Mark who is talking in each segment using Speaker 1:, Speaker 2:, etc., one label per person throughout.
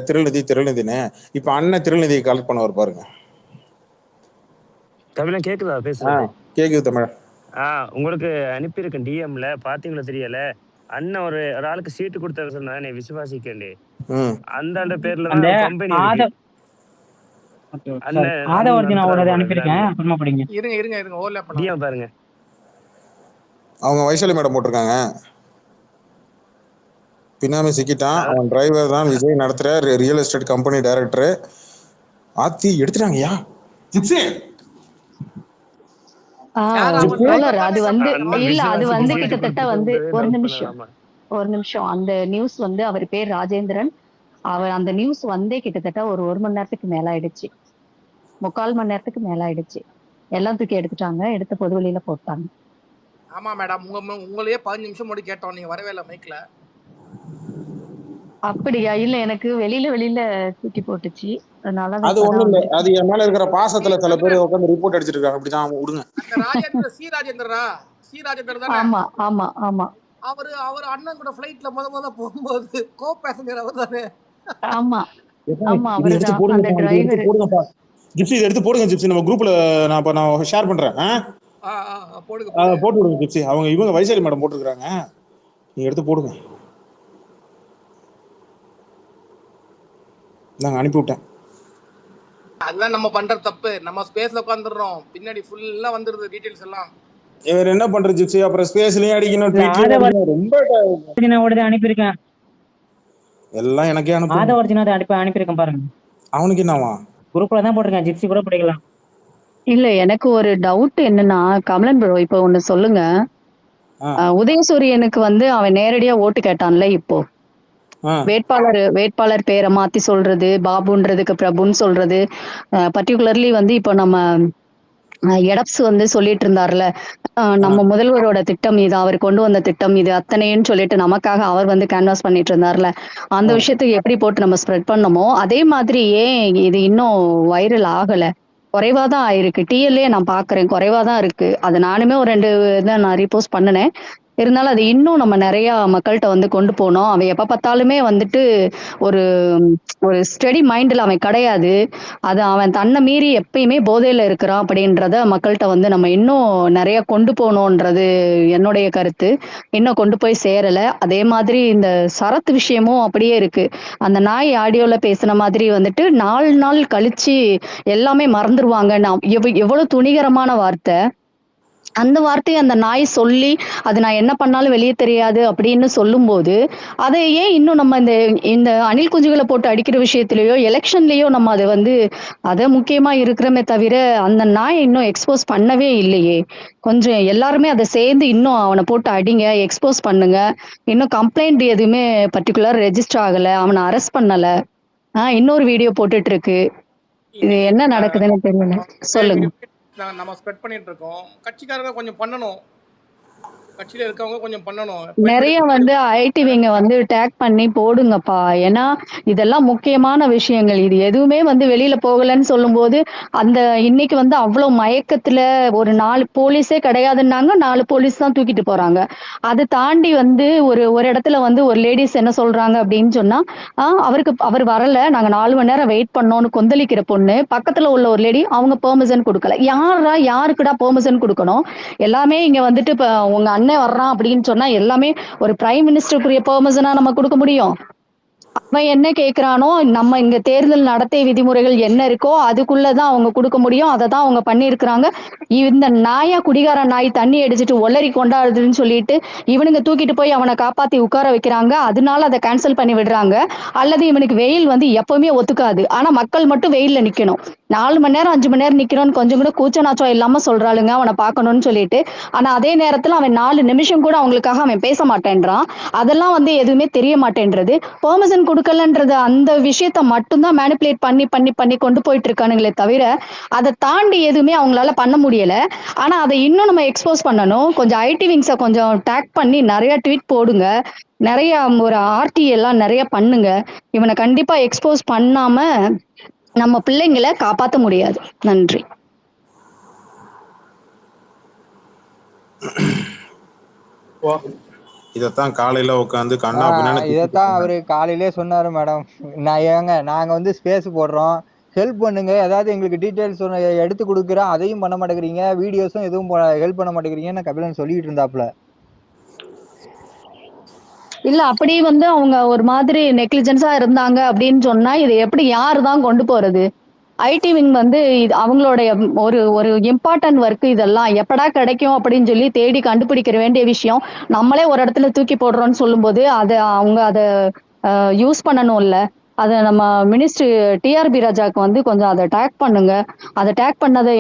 Speaker 1: திருநிதின்னு இப்ப அண்ணன் திருநிதியை கலெக்ட் பண்ணுவார் பாருங்க.
Speaker 2: தமிழன் கேக்குதா பேசுறது?
Speaker 1: கேக்குது தமிழ்.
Speaker 2: உங்களுக்கு அனுப்பியிருக்கேன் டிஎம்ல, பாத்தீங்களா தெரியல. அண்ணன் ஒரு ஆளுக்கு சீட்டு கொடுத்தாரு சொன்னா நீ விசுவாசிக்கண்டே. அந்த பேர்ல தான் கம்பெனி இருக்கு. பாருங்க
Speaker 1: அவங்க வைசாலி மேடம் போட்டிருக்காங்க. பின்னாமே சிக்கிட்டான், அவன் டிரைவர் தான், விஜய் நடத்துற ரியல் எஸ்டேட் கம்பெனி டைரக்டர். ஆத்தி எடுத்துட்டாங்கயா ஜிப்சி.
Speaker 3: அது வந்து இல்ல, அது வந்து கிட்டத்தட்ட வந்து ஒரு நிமிஷம் அந்த நியூஸ் வந்து அவர் பேர் ராஜேந்திரன். அவர் அந்த நியூஸ் வந்தே கிட்டத்தட்ட ஒரு மணி நேரத்துக்கு மேல ஆயிடுச்சு, 3/4 மணி நேரத்துக்கு மேல ஆயிடுச்சு. எல்லாம் தூக்கி எடுத்துட்டாங்க, எடுத்து பொதுவெளியில போட்டாங்க.
Speaker 4: ஆமா மேடம், உங்களையே 15 நிமிஷம் முன்னாடி கேட்டோம், நீங்க வரவே இல்லை மைக்ல.
Speaker 3: அப்படியா? இல்ல, எனக்கு வெளியில தூக்கி போட்டுச்சு, அதனால
Speaker 1: அது ஒண்ணும் இல்ல, அது என் மேல இருக்கிற பாசத்துல சில பேர் உட்கார்ந்து ரிப்போர்ட் அடிச்சிட்டு இருக்காங்க. அப்படிதான் விடுங்க.
Speaker 4: அந்த ராஜேந்திர சி ராஜேந்திரா தானே?
Speaker 3: ஆமா ஆமா ஆமா.
Speaker 4: அவர் அண்ணன் கூட ஃளைட்ல முத போகும்போது கோ பேசஞ்சர் அவர் தானே?
Speaker 3: ஆமா ஆமா, அவர் தான் அந்த டிரைவர்.
Speaker 1: போடுங்கப்பா ஜிப்சி, இதை எடுத்து போடுங்க ஜிப்சி, நம்ம குரூப்ல நான் ஷேர் பண்றேன். போட்டு விடுங்க ஜிப்சி. இவங்க வைசாலி மேடம் போட்டுருக்காங்க, நீங்க எடுத்து போடுங்க. நாங்க அனுப்பி விட்டேன்.
Speaker 4: அதெல்லாம் நம்ம பண்ற தப்பு. நம்ம ஸ்பேஸ்ல உட்கார்ந்துறோம், பின்னாடி ஃபுல்லா வந்துருது டீடைல்ஸ் எல்லாம்.
Speaker 1: இவர் என்ன பண்றது ஜிப்சி? அப்புறம் ஸ்பேஸ்லயும் அடிக்கணும், ரொம்ப
Speaker 5: அனுப்பியிருக்கேன்.
Speaker 1: எல்லாம் எனக்கே
Speaker 5: அனுப்பியிருக்கேன் பாருங்க.
Speaker 1: அவனுக்கு என்னவா?
Speaker 5: குரூப்ல தான் போட்டிருக்கேன், ஜிப்சி கூட படிக்கலாம்.
Speaker 3: இல்ல, எனக்கு ஒரு டவுட் என்னன்னா, கமலன் ப்ரோ இப்ப ஒண்ணு சொல்லுங்க. உதயசூரியனுக்கு வந்து அவன் நேரடியா ஓட்டு கேட்டான்ல, இப்போ வேட்பாளர் பேரை மாத்தி சொல்றது, பாபுன்றதுக்கு பிரபுன்னு சொல்றது, பர்டிகுலர்லி வந்து இப்போ நம்ம எடப்ஸ் வந்து சொல்லிட்டு இருந்தார்ல, நம்ம முதல்வரோட திட்டம் இது, அவர் கொண்டு வந்த திட்டம் இது அத்தனைன்னு சொல்லிட்டு நமக்காக அவர் வந்து கேன்வாஸ் பண்ணிட்டு இருந்தார்ல, அந்த விஷயத்துக்கு எப்படி போட்டு நம்ம ஸ்ப்ரெட் பண்ணமோ அதே மாதிரி ஏன் இது இன்னும் வைரல் ஆகல? குறைவாதான் ஆயிருக்கு. டிஎல்ஏ நான் பாக்குறேன், குறைவாதான் இருக்கு. அது நானுமே ஒரு 2 இதை நான் ரீபோஸ்ட் பண்ணினேன். இருந்தாலும் அது இன்னும் நம்ம நிறைய மக்கள்கிட்ட வந்து கொண்டு போனோம். அவன் எப்ப பார்த்தாலுமே வந்துட்டு ஒரு ஒரு ஸ்டெடி மைண்ட்ல அவன் கிடையாது. அது அவன் தன்னை மீறி எப்பயுமே போதையில இருக்கிறான் அப்படின்றத மக்கள்கிட்ட வந்து நம்ம இன்னும் நிறைய கொண்டு போகணும்ன்றது என்னுடைய கருத்து. இன்னும் கொண்டு போய் சேரல. அதே மாதிரி இந்த சரத் விஷயமும் அப்படியே இருக்கு. அந்த நாய் ஆடியோல பேசின மாதிரி வந்துட்டு 4 நாள் கழிச்சு எல்லாமே மறந்துருவாங்க. எவ்வளவு துணிகரமான வார்த்தை! அந்த வார்த்தையை அந்த நாய் சொல்லி, அது நான் என்ன பண்ணாலும் வெளியே தெரியாது அப்படின்னு சொல்லும்போது, அதை ஏன் இன்னும் நம்ம இந்த அணில் குஞ்சுகளை போட்டு அடிக்கிற விஷயத்திலயோ எலெக்ஷன்லயோ நம்ம அதை வந்து அதை முக்கியமா இருக்கிறமே தவிர அந்த நாயை இன்னும் எக்ஸ்போஸ் பண்ணவே இல்லையே. கொஞ்சம் எல்லாருமே அதை சேர்ந்து இன்னும் அவனை போட்டு அடிங்க, எக்ஸ்போஸ் பண்ணுங்க. இன்னும் கம்ப்ளைண்ட் எதுவுமே பர்டிகுலர் ரெஜிஸ்டர் ஆகல, அவனை அரெஸ்ட் பண்ணல. இன்னொரு வீடியோ போட்டுட்டு இருக்கு. இது என்ன நடக்குதுன்னு தெரியல. சொல்லுங்க.
Speaker 4: நம்ம ஸ்ப்ரெட் பண்ணிட்டு இருக்கோம். கட்சிக்காரங்க கொஞ்சம் பண்ணணும், கட்சியில இருக்கவங்க கொஞ்சம் பண்ணணும்.
Speaker 3: நிறைய வந்து ஐடிவிங்க வந்து டேக் பண்ணி போடுங்கப்பா. ஏன்னா இதெல்லாம் முக்கியமான விஷயங்கள். இது எதுவுமே வந்து வெளியில போகலன்னு சொல்லும் போது அந்த இன்னைக்கு வந்து அவ்வளவு மயக்கத்துல ஒரு 4 போலீஸே கிடையாதுன்னாங்க, 4 போலீஸ் தான் தூக்கிட்டு போறாங்க. அதை தாண்டி வந்து ஒரு இடத்துல வந்து ஒரு லேடிஸ் என்ன சொல்றாங்க அப்படின்னு சொன்னா, அவர் வரல, நாங்க 4 மணி நேரம் வெயிட் பண்ணோம்னு கொந்தளிக்கிற பொண்ணு பக்கத்துல உள்ள ஒரு லேடி அவங்க பெர்மிஷன் கொடுக்கல. யாருக்குடா பெர்மிஷன் கொடுக்கணும்? எல்லாமே இங்க வந்துட்டு இப்ப உங்க அண்ணன் வர்றான் அப்படின்னு சொன்னா எல்லாமே ஒரு பிரைம் மினிஸ்டருக்குரிய பெர்மிஷனா நம்ம கொடுக்க முடியும்? அவன் என்ன கேட்கிறானோ, நம்ம இங்க தேர்தல் நடத்தை விதிமுறைகள் என்ன இருக்கோ அதுக்குள்ளதான் அவங்க கொடுக்க முடியும். அதை தான் அவங்க பண்ணியிருக்கிறாங்க. இந்த நாயா குடிகார நாய் தண்ணி அடிச்சுட்டு ஒல்லரி கொண்டாடுதுன்னு சொல்லிட்டு இவனுங்க தூக்கிட்டு போய் அவனை காப்பாத்தி உட்கார வைக்கிறாங்க. அதனால அதை கேன்சல் பண்ணி விடுறாங்க. அல்லது இவனுக்கு வெயில் வந்து எப்பவுமே ஒத்துக்காது, ஆனா மக்கள் மட்டும் வெயில்ல நிக்கணும். 4 மணி நேரம் 5 மணி நேரம் நிக்கணும்னு கொஞ்சம் கூட கூச்ச நாச்சம் இல்லாம சொல்றாளுங்க அவனை பார்க்கணும்னு சொல்லிட்டு. ஆனா அதே நேரத்துல அவன் 4 நிமிஷம் கூட அவங்களுக்காக அவன் பேச மாட்டேன்றான். அதெல்லாம் வந்து எதுவுமே தெரிய மாட்டேன்றது. பெர்மிஷன் கொடுக்கலன்றது அந்த விஷயத்த மட்டும்தான் மேனிபுலேட் பண்ணி பண்ணி பண்ணி கொண்டு போயிட்டு இருக்கானுங்களே தவிர அதை தாண்டி எதுவுமே அவங்களால பண்ண முடியல. ஆனா அதை இன்னும் நம்ம எக்ஸ்போஸ் பண்ணணும். கொஞ்சம் ஐடி விங்ஸை கொஞ்சம் டேக் பண்ணி நிறைய ட்வீட் போடுங்க, நிறைய ஒரு ஆர்டி எல்லாம் நிறைய பண்ணுங்க. இவனை கண்டிப்பா எக்ஸ்போஸ் பண்ணாம நம்ம பிள்ளைங்களை காப்பாற்ற முடியாது. நன்றி.
Speaker 1: இதத்தான் காலையில உட்காந்து கண்ணா பின்னான்னு
Speaker 6: இதைத்தான் அவரு காலையிலே சொன்னாரு மேடம். நாங்க வந்து ஸ்பேஸ் போடுறோம், ஹெல்ப் பண்ணுங்க, ஏதாவது எங்களுக்கு டீட்டெயில்ஸ் எடுத்து கொடுக்குறோம், அதையும் பண்ண மாட்டேங்கிறீங்க, வீடியோஸும் எதுவும் ஹெல்ப் பண்ண மாட்டேங்கிறீங்கன்னு கபிலன் சொல்லிட்டு இருந்தாப்ல.
Speaker 3: இல்ல அப்படி வந்து அவங்க ஒரு மாதிரி நெக்லிஜென்ஸா இருந்தாங்க அப்படின்னு சொன்னா இது எப்படி யாரு தான் கொண்டு போறது? ஐடி விங் வந்து அவங்களுடைய ஒரு ஒரு இம்பார்ட்டன்ட் ஒர்க் இதெல்லாம் எப்படா கிடைக்கும் அப்படின்னு சொல்லி தேடி கண்டுபிடிக்கிற வேண்டிய விஷயம். நம்மளே ஒரு இடத்துல தூக்கி போடுறோம்னு சொல்லும்போது அதை அவங்க அதை யூஸ் பண்ணணும்ல. அதை நம்ம மினிஸ்டர் டிஆர்பி ராஜாக்கு வந்து கொஞ்சம் அதை டேக் பண்ணுங்க. அதை டேக் பண்ணதை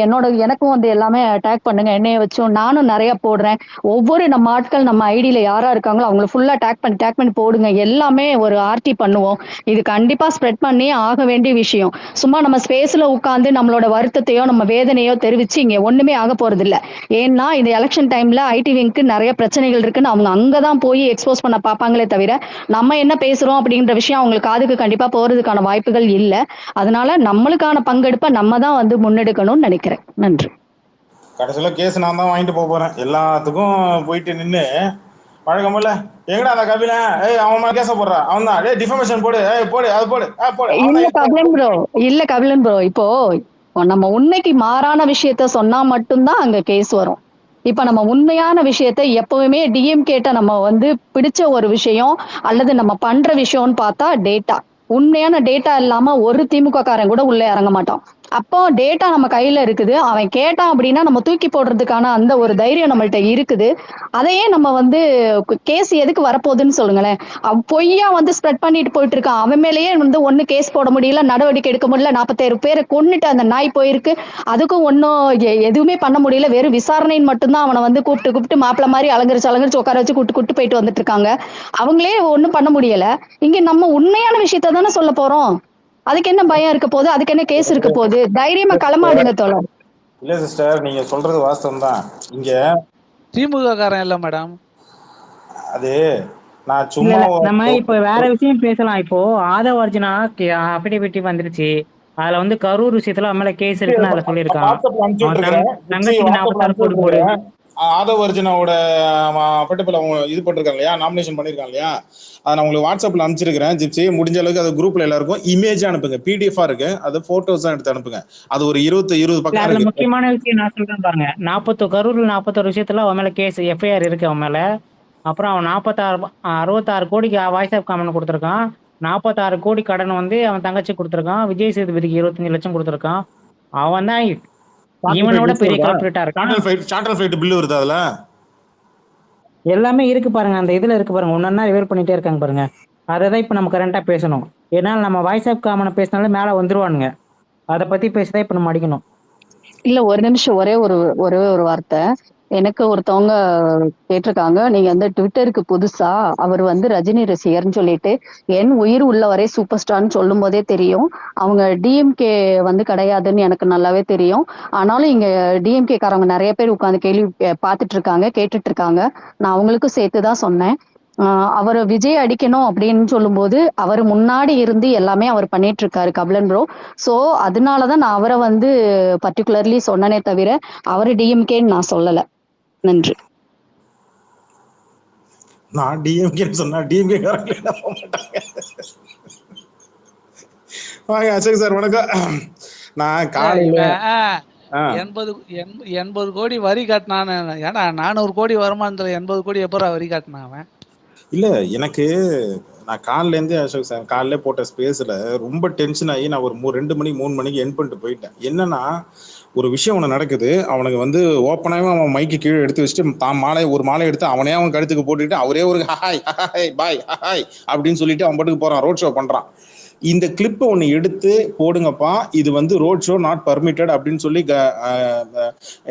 Speaker 3: எனக்கும் வந்து எல்லாமே டேக் பண்ணுங்க. என்னைய வச்சும் நானும் நிறைய போடுறேன். ஒவ்வொரு நம்ம ஆட்கள் நம்ம ஐடியில யாரா இருக்காங்களோ அவங்கள ஃபுல்லா டேக் பண்ணி போடுங்க. எல்லாமே ஒரு ஆர்டி பண்ணுவோம். இது கண்டிப்பா ஸ்ப்ரெட் பண்ணி ஆக வேண்டிய விஷயம். சும்மா நம்ம ஸ்பேஸ்ல உட்காந்து நம்மளோட வருத்தத்தையோ நம்ம வேதனையோ தெரிவிச்சு இங்க ஒண்ணுமே ஆக போறது இல்ல. ஏன்னா இந்த எலெக்ஷன் டைம்ல ஐடி விங்க்கு நிறைய பிரச்சனைகள் இருக்குன்னு அவங்க அங்கதான் போய் எக்ஸ்போஸ் பண்ண பார்ப்பாங்களே தவிர நம்ம என்ன பேசுறோம் அப்படின்ற விஷயம் அவங்களுக்கு காதுக்கு கண்டிப்பா போறதுக்கான வாய்ப்புகள் இல்ல. அதனால நம்மளுக்கான பங்கெடுப்பை நம்ம தான் வந்து முன்னெடுக்கணும்னு நினைக்கிறேன். நன்றி.
Speaker 1: கடைசியில கேஸ் நான் தான் வாங்கிட்டு போறேன். எல்லாத்துக்கும் போயிட்டு நின்று வழக்கமில்ல எங்கடா அந்த கபில அவன் மேல கேச போடுறா, அவன் தான் டிஃபர்மேஷன் போடு, போடு அது போடு போடு.
Speaker 3: இல்ல கபிலன் ப்ரோ, இப்போ நம்ம உண்மைக்கு மாறான விஷயத்த சொன்னா மட்டும்தான் அங்க கேஸ் வரும். இப்ப நம்ம உண்மையான விஷயத்த எப்பவுமே டிஎம்கேட்ட நம்ம வந்து பிடிச்ச ஒரு விஷயம் அல்லது நம்ம பண்ற விஷயம்னு பார்த்தா டேட்டா. உண்மையான டேட்டா இல்லாம ஒரு திமுக காரன் கூட உள்ள இறங்க மாட்டான். அப்போ டேட்டா நம்ம கையில இருக்குது. அவன் கேட்டான் அப்படின்னா நம்ம தூக்கி போடுறதுக்கான அந்த ஒரு தைரியம் நம்மள்ட்ட இருக்குது. அதையே நம்ம வந்து கேஸ் எதுக்கு வரப்போகுதுன்னு சொல்லுங்களேன். பொய்யா வந்து ஸ்ப்ரெட் பண்ணிட்டு போயிட்டு இருக்கான். அவன் மேலேயே வந்து ஒண்ணு கேஸ் போட முடியல, நடவடிக்கை எடுக்க முடியல. 47 பேரை கொன்னுட்டு அந்த நாய் போயிருக்கு. அதுக்கும் ஒன்னும் எதுவுமே பண்ண முடியல. வெறும் விசாரணைன்னு மட்டும்தான் அவனை வந்து கூப்பிட்டு மாப்பிள்ள மாதிரி அலங்கரிச்சு உட்கார வச்சு கூட்டு போயிட்டு வந்துட்டு இருக்காங்க. அவங்களே ஒண்ணும் பண்ண முடியல. இங்க நம்ம உண்மையான விஷயத்த தானே சொல்ல போறோம். அதுக்கு என்ன பயம் இருக்க போகுது? அதுக்கு என்ன கேஸ் இருக்க போகுது? தைரியமா களமாடுங்க தோழர்.
Speaker 1: இல்ல சிஸ்டர், நீங்க சொல்றது வாஸ்தவம் தான். இங்க
Speaker 7: திமுக காரன் இல்ல மேடம்,
Speaker 1: அது நான் சும்மா
Speaker 5: நம்ம இப்ப வேற விஷயம் பேசலாம். இப்போ ஆதவ அர்ஜுனா அபிடேவிட் வந்துருச்சு. அதுல வந்து கரூர் விஷயத்துல மேல கேஸ் இருக்குன்னு அதுல சொல்லியிருக்கான். தங்கச்சி 46 கோடி போடு.
Speaker 1: ஆதவ அர்ஜுனாவோட பட்டப்பில் அவங்க இது பண்ணிருக்காங்க இல்லையா, நாமினேஷன் பண்ணிருக்காங்க இல்லையா, அதை நான் உங்களுக்கு வாட்ஸ்அப்ல அனுப்பிச்சிருக்கிறேன். ஜிப்சி முடிஞ்ச அளவுக்கு அது குரூப்ல எல்லாருக்கும் இமேஜ் அனுப்புங்க, பிடிஎஃப் இருக்கு, அது போட்டோஸ் எடுத்து அனுப்புங்க. அது ஒரு 20 பக்கம் இருக்கு.
Speaker 5: முக்கியமான விஷயம் நான் சொல்றேன் பாருங்க. 41 விஷயத்துல அவன் மேல கேஸ் எஃப்ஐஆர் இருக்கு அவன் மேல. அப்புறம் அவன் 66 கோடிக்கு வாய்ஸ் காமெண்ட் கொடுத்துருக்கான். 46 கோடி கடன் வந்து அவன் தங்கச்சி கொடுத்துருக்கான். விஜய் சேதுபதிக்கு 25 லட்சம் கொடுத்துருக்கான். அவன் தான் இவனோட பெரிய கார்பரேட்டா இருக்கான்.
Speaker 1: சார்ட்டர் ஃபைட் பில் வருது, அதுல
Speaker 5: எல்லாமே இருக்கு பாருங்க. அந்த இதுல இருக்கு பாருங்க. ஒன்னா ரிவீல் பண்ணிட்டே இருக்காங்க பாருங்க. அதான் இப்ப நம்ம கரண்டா பேசணும். ஏன்னா நம்ம வாய்ஸ் காமெண்ட் பேசினாலும் மேல வந்துருவானுங்க. அதை பத்தி பேசதான் இப்ப நம்ம அடிக்கணும்.
Speaker 3: இல்ல ஒரு நிமிஷம், ஒரே ஒரு வார்த்தை. எனக்கு ஒருத்தவங்க கேட்டிருக்காங்க, நீங்க வந்து ட்விட்டருக்கு புதுசா, அவர் வந்து ரஜினி ரசிகர்னு சொல்லிட்டு என் உயிர் உள்ளவரை சூப்பர் ஸ்டார்னு சொல்லும் போதே தெரியும் அவங்க டிஎம்கே வந்து கிடையாதுன்னு எனக்கு நல்லாவே தெரியும். ஆனாலும் இங்க டிஎம்கே காரவங்க நிறைய பேர் உட்காந்து கேள்வி பார்த்துட்டு இருக்காங்க, கேட்டுட்டு இருக்காங்க. நான் அவங்களுக்கும் சேர்த்துதான் சொன்னேன். அவர் விஜய் அடிக்கணும் அப்படின்னு சொல்லும்போது அவர் முன்னாடி இருந்து எல்லாமே அவர் பண்ணிட்டு இருக்காரு கபிலன் ப்ரோ. சோ அதனாலதான் நான் அவரை வந்து பர்டிகுலர்லி சொன்னனே தவிர அவரு டிஎம்கேன்னு நான் சொல்லல. நன்றி.
Speaker 1: நான் டிஎம்கேன்னு சொன்னா டிஎம்கே காரங்க என்ன போக மாட்டாங்க. வாங்க அசோக் சார், வணக்கம். நான் காலையில
Speaker 7: 80 கோடி வரி கட்டினான்னு. ஏன்னா 400 கோடி வருமானத்துல 80 கோடி எப்பரா வரி கட்டினான் அவன்?
Speaker 1: இல்ல எனக்கு நான் காலையிலேருந்தே அசோக் சார் காலையில போட்ட ஸ்பேஸ்ல ரொம்ப டென்ஷன் ஆகி நான் ஒரு 2 மணிக்கு 3 மணிக்கு என் பண்ணிட்டு போயிட்டேன். என்னன்னா ஒரு விஷயம் ஒன்று நடக்குது. அவனுக்கு வந்து ஓப்பனாகவே அவன் மைக்கு கீழே எடுத்து வச்சுட்டு தான் ஒரு மாலை எடுத்து அவனே அவன் கழுத்துக்கு போட்டுக்கிட்டு அவரே ஒரு ஹாய் ஹாய் பாய் ஹாய் அப்படின்னு சொல்லிட்டு அவன் பாட்டுக்கு போறான், ரோட் ஷோ பண்றான். இந்த கிளிப்பை ஒன்று எடுத்து போடுங்கப்பா, இது வந்து ரோட் ஷோ நாட் பர்மிட்டட் அப்படின்னு சொல்லி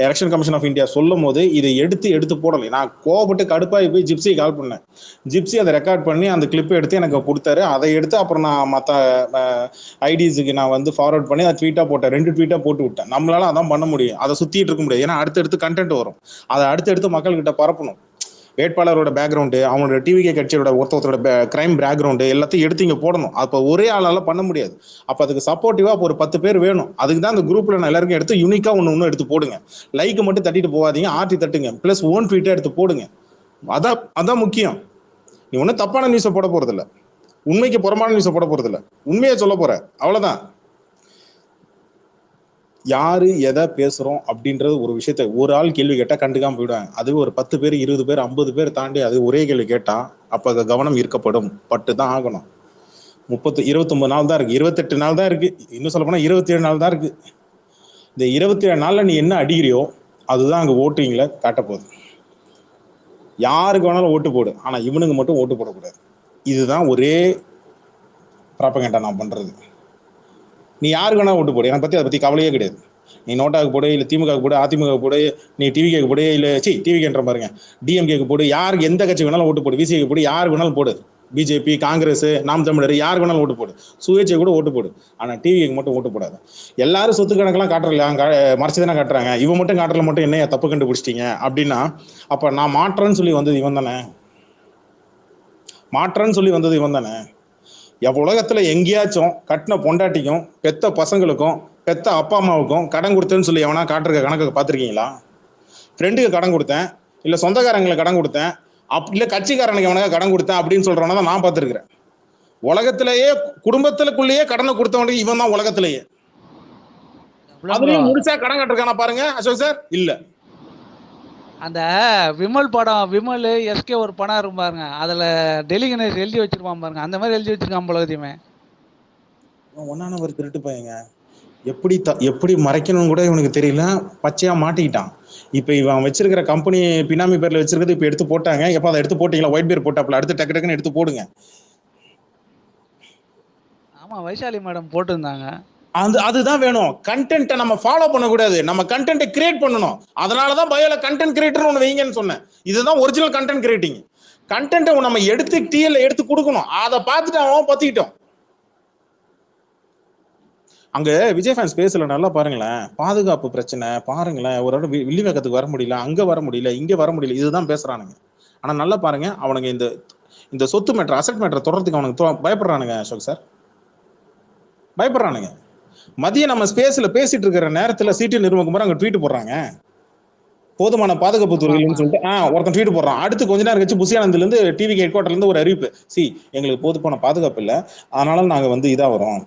Speaker 1: எலெக்ஷன் கமிஷன் ஆஃப் இந்தியா சொல்லும் போது இதை எடுத்து போடலை. நான் கோவப்பட்டு கடுப்பாகி போய் ஜிப்சி கால் பண்ணேன். ஜிப்சி அதை ரெக்கார்ட் பண்ணி அந்த கிளிப்பை எடுத்து எனக்கு கொடுத்தாரு. அதை எடுத்து அப்புறம் நான் மற்ற ஐடிஸுக்கு நான் வந்து ஃபார்வர்ட் பண்ணி அதை ட்வீட்டாக போட்டேன். 2 ட்வீட்டாக போட்டு விட்டேன். நம்மளால அதான் பண்ண முடியும், அதை சுற்றிட்டு இருக்க முடியாது. ஏன்னா அடுத்தடுத்து கண்டென்ட் வரும், அதை அடுத்தடுத்து மக்கள்கிட்ட பரப்பணும். வேட்பாளரோட பேக்ரவுண்டு, அவனோட டிவிகே கட்சியோட ஒருத்தரோட கிரைம் பேக்ரவுண்டு எல்லாத்தையும் எடுத்து இங்கே போடணும். அப்போ ஒரே ஆளால பண்ண முடியாது. அப்போ அதுக்கு சப்போர்ட்டிவா அப்போ ஒரு 10 பேர் வேணும். அதுக்கு தான் அந்த குரூப்ல நான் எல்லாருக்கும் எடுத்து யூனிக்கா ஒன்று எடுத்து போடுங்க. லைக் மட்டும் தட்டிட்டு போகாதீங்க, ஆர்டி தட்டுங்க, பிளஸ் ஓன் ட்வீட்டை எடுத்து போடுங்க. அதான் முக்கியம். நீ ஒன்றும் தப்பான நியூஸை போட போறதில்ல, உண்மைக்கு புறமான நியூஸை போட போறதில்ல, உண்மையை சொல்ல போற, அவ்வளவுதான். யாரு எதை பேசுறோம் அப்படின்றது ஒரு விஷயத்த ஒரு ஆள் கேள்வி கேட்டா கண்டுக்காம போயிடுவாங்க. அது ஒரு 10 பேர் 20 பேர் 50 பேர் தாண்டி அது ஒரே கேள்வி கேட்டா அப்ப அது கவனம் ஈர்க்கப்படும், பட்டு தான் ஆகணும். 29 நாள் தான் இருக்கு, 28 நாள் தான் இருக்கு, இன்னும் சொல்ல போனா 27 நாள் தான் இருக்கு. இந்த 27 நாள்ல நீ என்ன அடிக்கிறியோ அதுதான் அங்க ஓட்டிங்ல காட்ட போகுது. யாருக்கு வேணாலும் ஓட்டு போடு, ஆனா இவனுக்கு மட்டும் ஓட்டு போடக்கூடாது. இதுதான் ஒரே ப்ராபகண்டா நான் பண்றது. நீ யாருக்கு வேணா ஓட்டு போடு, எனக்கு பத்தி அதை பத்தி கவலையே கிடையாது. நீ நோட்டாக்கு போடு, இல்ல திமுக போடு, அதிமுக போடு, நீ டிவிகேக்கு போடு, இல்ல டிவிகேன்ற பாருங்க, டிஎம்கேக்கு போடு, யாருக்கு எந்த கட்சி வேணாலும் ஓட்டு போடு, விசிக்கு போடு, யாருக்கு வேணாலும் போடு, பிஜேபி, காங்கிரஸ், நாம் தமிழர், யாருக்கு வேணாலும் ஓட்டு போடு, சுயேட்சை கூட ஓட்டு போடு, ஆனா டிவிக்கு மட்டும் ஓட்டு போடாது. எல்லாரும் சொத்து கணக்கெல்லாம் காட்டுறல, மறைச்சுதானே காட்டுறாங்க, இவன் மட்டும் காட்டுறல மட்டும் என்ன தப்பு கண்டுபிடிச்சிட்டீங்க அப்படின்னா, அப்ப நான் மாற்றேன்னு சொல்லி வந்தது இவன் தானே, மாற்றேன்னு சொல்லி வந்தது இவன் தானே. உலகத்துல எங்கேயாச்சும் கட்டின பொண்டாட்டிக்கும் பெத்த பசங்களுக்கும் பெத்த அப்பா அம்மாவுக்கும் கடன் கொடுத்தேன்னு சொல்லி எவனா காட்டுற கணக்கு பார்த்துருக்கீங்களா? ஃப்ரெண்டுக்கு கடன் கொடுத்தேன், இல்ல சொந்தக்காரங்களுக்கு கடன் கொடுத்தேன், இல்ல கட்சிக்காரனுக்கு எவனாக கடன் கொடுத்தேன் அப்படின்னு சொல்றவன தான் நான் பார்த்துருக்கிறேன். உலகத்திலேயே குடும்பத்துக்குள்ளேயே கடனை கொடுத்தவனுக்கு இவன் தான் உலகத்திலேயே. அதுலயும் முழுசா கடன் கட்டிருக்கானா பாருங்க அசோக் சார். இல்ல,
Speaker 7: அந்த விமல் படம், விமல் எஸ்கே ஒரு படம் இருக்கும் பாருங்க, அதுல டெல்லி கணேஷ் எழுதி வச்சிருப்பான் பாருங்க, அந்த மாதிரி எழுதி வச்சிருக்கான் பலவதியமே.
Speaker 1: ஒன்னான ஒரு திருட்டு பையங்க, எப்படி மறைக்கணும்னு கூட இவனுக்கு தெரியல, பச்சையா மாட்டிக்கிட்டான். இப்ப இவன் வச்சிருக்கிற கம்பெனி பினாமி பேர்ல வச்சிருக்கிறது இப்ப எடுத்து போட்டாங்க. எப்ப அதை எடுத்து போட்டீங்களா? ஒயிட் பேர் போட்டாப்ல, அடுத்து டக்கு டக்குன்னு எடுத்து போடுங்க.
Speaker 7: ஆமா, வைஷாலி மேடம் போட்டிருந்தாங்க.
Speaker 1: அதுதான் வேணும். கண்டென்ட்டை நம்ம ஃபாலோ பண்ணக்கூடாது, நம்ம கண்டென்ட்டை கிரியேட் பண்ணணும். அதனாலதான் பயோல கண்டென்ட் கிரியேட்டர் ஒன்று வைங்கன்னு சொன்னேன். இதுதான் ஒரிஜினல் கண்டென்ட் கிரியேட்டிங். கண்டென்ட்டை நம்ம எடுத்து டிஎல்ல எடுத்து கொடுக்கணும். அதை பார்த்துட்டு அவன் பத்திக்கிட்டோம். அங்க விஜய் ஃபேன்ஸ் பேசல, நல்லா பாருங்களேன். பாதுகாப்பு பிரச்சனை பாருங்களேன், ஒரு இடம் வில்லிவாக்கத்துக்கு வர முடியல, அங்க வர முடியல, இங்க வர முடியல, இதுதான் பேசுறானுங்க. ஆனா நல்லா பாருங்க, அவனுங்க இந்த சொத்து மேட்டர், அசெட் மேட்டர் தொடர்றதுக்கு அவனுக்கு பயப்படுறானுங்க அசோக் சார், பயப்படுறானுங்க. மதியம் நம்ம ஸ்பேஸ்ல பேசிட்டு இருக்கிற நேரத்துல சிடி நிர்மகுமார் அங்க ட்வீட் போடுறாங்க, போதுமான பாதுகாப்பு துறைகள்னு சொல்லிட்டு ஒருத்தன் ட்வீட் போடுறான். அடுத்து கொஞ்ச நேரம் கழிச்சு புசியானந்துல இருந்து டிவி ஹெட் குவார்டர்ல இருந்து ஒரு அறிவிப்பு, எங்களுக்கு போதுமான பாதுகாப்பு இல்லை, அதனால நாங்க இதா வரோம்,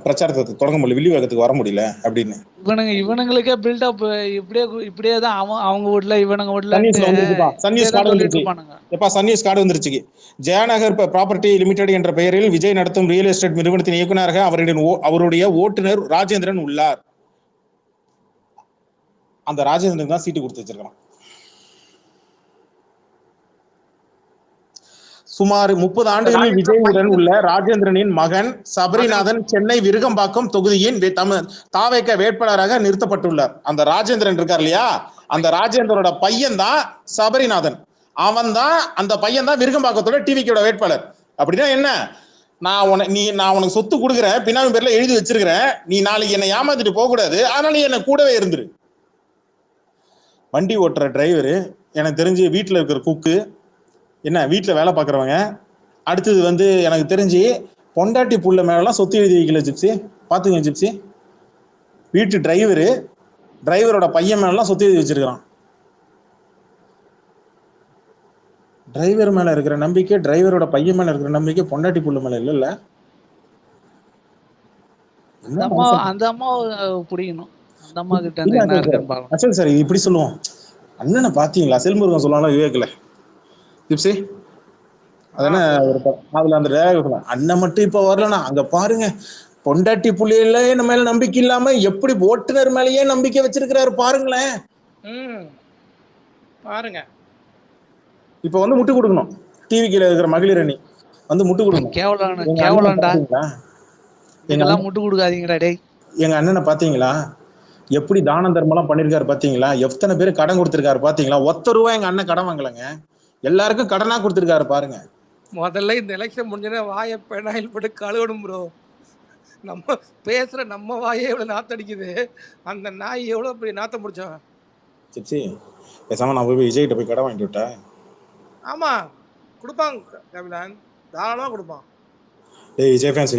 Speaker 1: பிரச்சாரத்தை தொடங்க முடியல, வில்லிவாக்கத்துக்கு வர முடியல அப்படின்னு.
Speaker 7: இவனுங்களுக்கே பில்டப் இப்படியே தான் அவங்க வீட்ல இவனுங்க வீட்ல
Speaker 1: சன்னியூஸ் கார்டு வந்துருச்சு. ஜெயநகர் ப்ராப்பர்ட்டி லிமிடெட் என்ற பெயரில் விஜய் நடத்தும் ரியல் எஸ்டேட் நிறுவனத்தின் இயக்குநராக அவருடைய ஓட்டுநர் ராஜேந்திரன் உள்ளார். அந்த ராஜேந்திரன் தான் சீட்டு கொடுத்து வச்சிருக்கான். சுமார் 30 ஆண்டுகளில் விஜயுடன் உள்ள ராஜேந்திரனின் மகன் சபரிநாதன் சென்னை விருகம்பாக்கம் தொகுதியின் தாவேக வேட்பாளராக நிறுத்தப்பட்டுள்ளார். அந்த ராஜேந்திரன் இருக்கார் இல்லையா, அந்த ராஜேந்திரனோட பையன் தான் சபரிநாதன். அவன் தான், அந்த பையன் தான் விருகம்பாக்கத்தோட டிவிக்கோட வேட்பாளர். அப்படின்னா என்ன, நான் உனக்கு சொத்து கொடுக்குறேன், பினாமி பேர்ல எழுதி வச்சிருக்கிறேன், நீ நாளைக்கு என்னை ஏமாத்திட்டு போக கூடாது, அதனால என்ன கூடவே இருந்துரு. வண்டி ஓட்டுற டிரைவரு, எனக்கு தெரிஞ்சு வீட்டுல இருக்கிற குக்கு, என்ன வீட்டில் வேலை பார்க்குறவங்க, அடுத்தது எனக்கு தெரிஞ்சு பொண்டாட்டி புள்ள மேலாம் சொத்து எழுதி வைக்கல ஜிப்சி, பார்த்துங்க ஜிப்சி. வீட்டு டிரைவரோட பையன் மேலாம் சொத்து எழுதி வச்சிருக்கிறான். டிரைவர் மேல இருக்கிற நம்பிக்கை, டிரைவரோட பையன் மேல இருக்கிற நம்பிக்கை பொண்டாட்டி புள்ள மேல இல்ல.
Speaker 7: அந்த அம்மா புரியணும், அந்த அம்மா கிட்ட இருந்து என்ன இருக்குன்னு பாருங்க
Speaker 1: சார். இப்படி சொல்லுவோம், அண்ணனை பாத்தீங்களா, செல்முருகன் சொல்லுவாங்க விவேக்ல ஜிப்சி, அதுல அந்த அண்ணன் மட்டும் இப்ப வரலனா அங்க பாருங்க, பொண்டாட்டி புள்ளியில நம்ம மேல நம்பிக்கை இல்லாம எப்படி ஓட்டுநர் மேலேயே நம்பிக்கை வச்சிருக்கிறாரு பாருங்களேன்.
Speaker 4: பாருங்க,
Speaker 1: இப்ப முட்டு கொடுக்கணும், டிவி கீழ இருக்கிற மகளிர் அணி முட்டு கொடுக்கணும்.
Speaker 7: கேவலம்டா, இதெல்லாம் முட்டு கொடுக்காதீங்கடா டேய்.
Speaker 1: எங்க அண்ணனை பாத்தீங்களா, எப்படி தான தர்மம் பண்ணிருக்காரு பாத்தீங்களா, எத்தனை பேர் கடன் கொடுத்திருக்காரு பாத்தீங்களா, ஒத்த ரூபாய் எங்க அண்ணன் கடன் வாங்கலங்க, எல்லாருக்கும் கடனா கொடுத்திருக்காரு பாருங்க.
Speaker 4: முதல்ல இந்த எலெக்ஷன் முடிஞ்சோடனே வாயை பெனாயில் போட்டு கழுவணும் ப்ரோ. நம்ம பேசுற நம்ம வாயே எவ்வளவு நாத்தடிக்குது, அந்த நாய் எவ்வளவு பெரிய நாத்தம் முடிச்சோம்.
Speaker 1: சரி, பேசாம நான் போய் விஜய்கிட்ட போய் கடன் வாங்கிட்டு விட்டேன்.
Speaker 4: ஆமா கொடுப்பாங்க கபிலான், தாராளமா கொடுப்பான்.
Speaker 1: விஜய் ஃபேன்ஸ்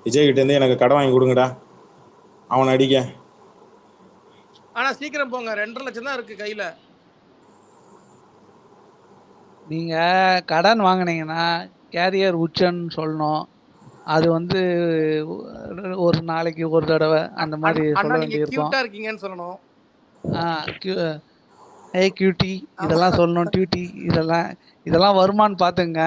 Speaker 1: விஜய் கிட்ட இருந்து எனக்கு கடன் வாங்கி கொடுங்கடா, அவனை அடிக்க.
Speaker 4: ஆனா சீக்கிரம் போங்க, 2.5 லட்சம் தான் இருக்கு கையில.
Speaker 7: நீங்க கடன் வாங்குனீங்கன்னா கேரியர் உச்சன்னு சொல்லணும். அது வந்து ஒரு நாளைக்கு ஒரு தடவை அந்த மாதிரி சொல்ல
Speaker 4: அண்ணா நீங்க
Speaker 7: வேண்டியிருக்கும்.
Speaker 4: கியூட்டா இருக்கீங்கன்னு சொல்லணும்.
Speaker 7: கியூட்டி இதெல்லாம் சொல்லணும். டியூட்டி இதெல்லாம் வருமானு பாத்துங்க.